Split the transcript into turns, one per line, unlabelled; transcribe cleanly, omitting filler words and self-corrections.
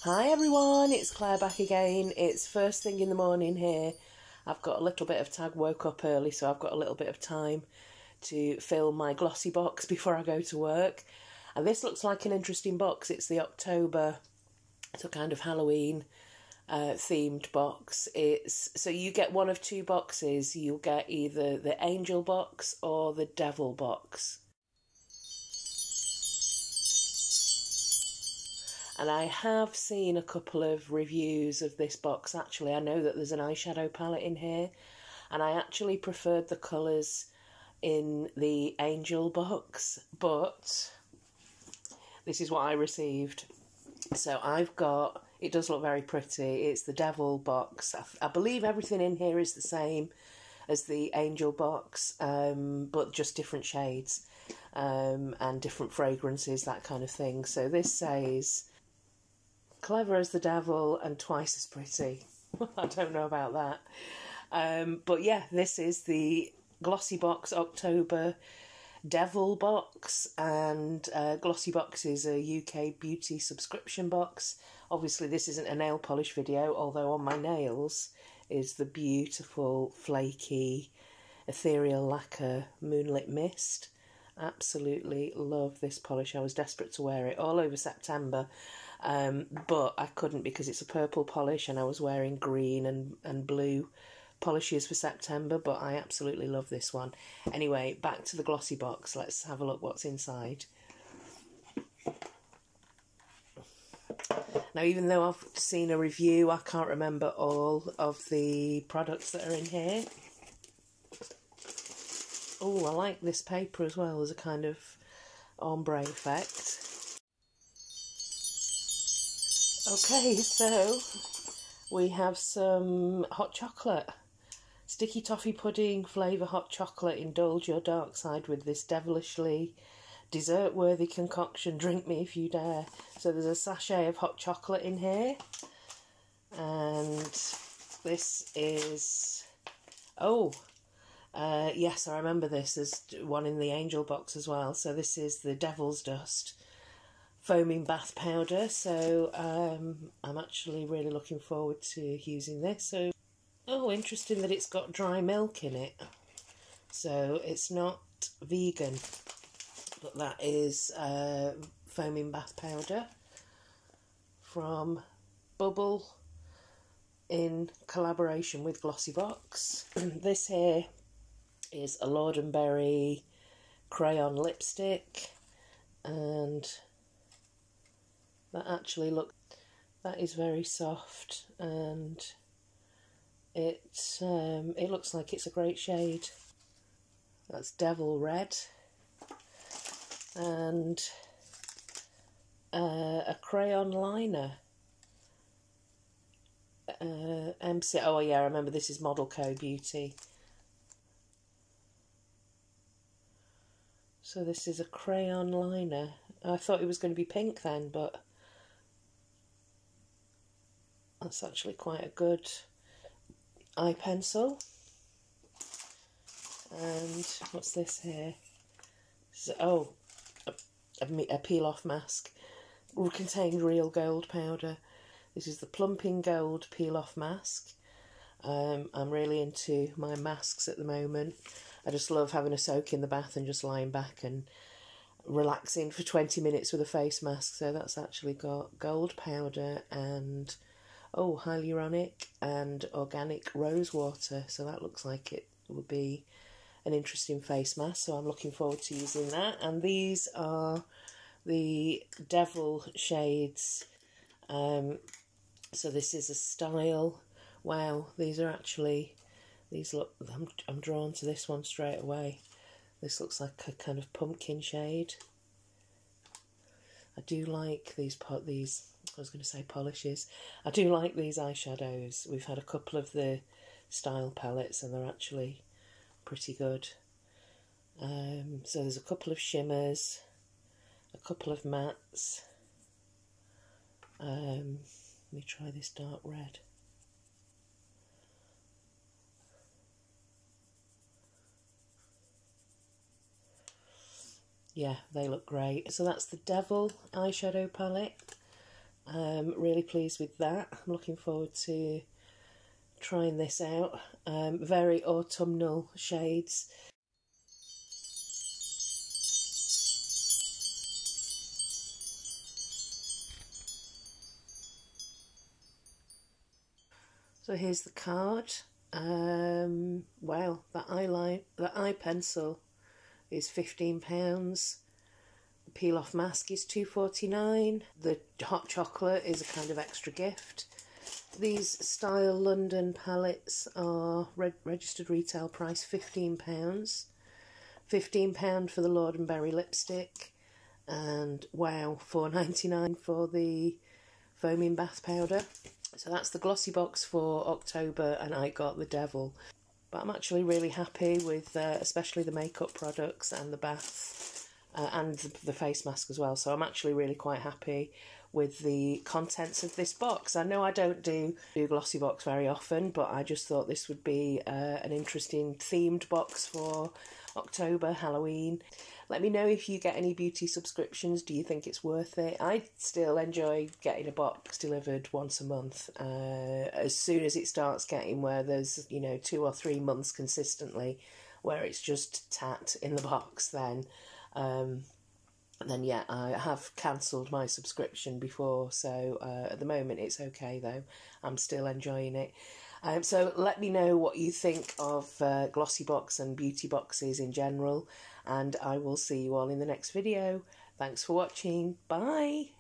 Hi everyone, it's Claire back again. It's first thing in the morning here. I've got a little bit of time, woke up early, so I've got a little bit of time to fill my Glossybox before I go to work. And this looks like an interesting box. It's the October, it's a kind of Halloween themed box. So you get one of two boxes. You'll get either the Angel box or the Devil box. And I have seen a couple of reviews of this box actually. I know that there's an eyeshadow palette in here, and I actually preferred the colours in the Angel box, but this is what I received. So I've got, it does look very pretty, it's the Devil box. I believe everything in here is the same as the Angel box, but just different shades and different fragrances, that kind of thing. So this says, clever as the devil and twice as pretty. I don't know about that. But yeah, this is the Glossybox October Devil box, and Glossybox is a UK beauty subscription box. Obviously this isn't a nail polish video, although on my nails is the beautiful flaky ethereal lacquer Moonlit Mist. Absolutely love this polish. I was desperate to wear it all over September, but I couldn't because it's a purple polish and I was wearing green and blue polishes for September, but I absolutely love this one. Anyway, back to the Glossybox. Let's have a look what's inside. Now, even though I've seen a review, I can't remember all of the products that are in here. Oh, I like this paper as well. There's a kind of ombre effect. Okay, so we have some hot chocolate. Sticky toffee pudding flavour hot chocolate. Indulge your dark side with this devilishly dessert-worthy concoction. Drink me if you dare. So there's a sachet of hot chocolate in here. And this is... oh... yes, I remember this. There's one in the Angel box as well. So this is the Devil's Dust foaming bath powder. So I'm actually really looking forward to using this. So, oh, interesting that it's got dry milk in it. So it's not vegan, but that is foaming bath powder from Bubble in collaboration with Glossybox. This here is a Lord&Berry crayon lipstick, and that actually that is very soft, and it looks like it's a great shade. That's Devil Red, and a crayon liner. MC. Oh yeah, I remember this is Model Co Beauty. So this is a crayon liner. I thought it was going to be pink then, but that's actually quite a good eye pencil. And what's this here? This is, oh, a peel-off mask. Contains real gold powder. This is the Plumping Gold peel-off mask. I'm really into my masks at the moment. I just love having a soak in the bath and just lying back and relaxing for 20 minutes with a face mask. So that's actually got gold powder and, oh, hyaluronic and organic rose water. So that looks like it would be an interesting face mask. So I'm looking forward to using that. And these are the Devil shades. So this is a style. Wow, these are actually... these look, I'm drawn to this one straight away. This looks like a kind of pumpkin shade. I do like these, I was going to say polishes. I do like these eyeshadows. We've had a couple of the style palettes and they're actually pretty good. So there's a couple of shimmers, a couple of mattes. Let me try this dark red. Yeah, they look great. So that's the Devil eyeshadow palette. Really pleased with that. I'm looking forward to trying this out. Very autumnal shades. So here's the card. Wow, that eye pencil is £15. The peel off mask is £2.49. The hot chocolate is a kind of extra gift. These Style London palettes are registered retail price £15. £15 for the Lord and Berry lipstick, and wow, £4.99 for the foaming bath powder. So that's the Glossybox for October, and I got the devil. But I'm actually really happy with especially the makeup products and the bath and the face mask as well. So I'm actually really quite happy with the contents of this box. I know I don't do Glossybox very often, but I just thought this would be an interesting themed box for October, Halloween. Let me know if you get any beauty subscriptions. Do you think it's worth it? I still enjoy getting a box delivered once a month. As soon as it starts getting where there's, 2 or 3 months consistently where it's just tat in the box, then yeah, I have cancelled my subscription before, so at the moment it's okay though. I'm still enjoying it. So let me know what you think of Glossybox and beauty boxes in general, and I will see you all in the next video. Thanks for watching. Bye!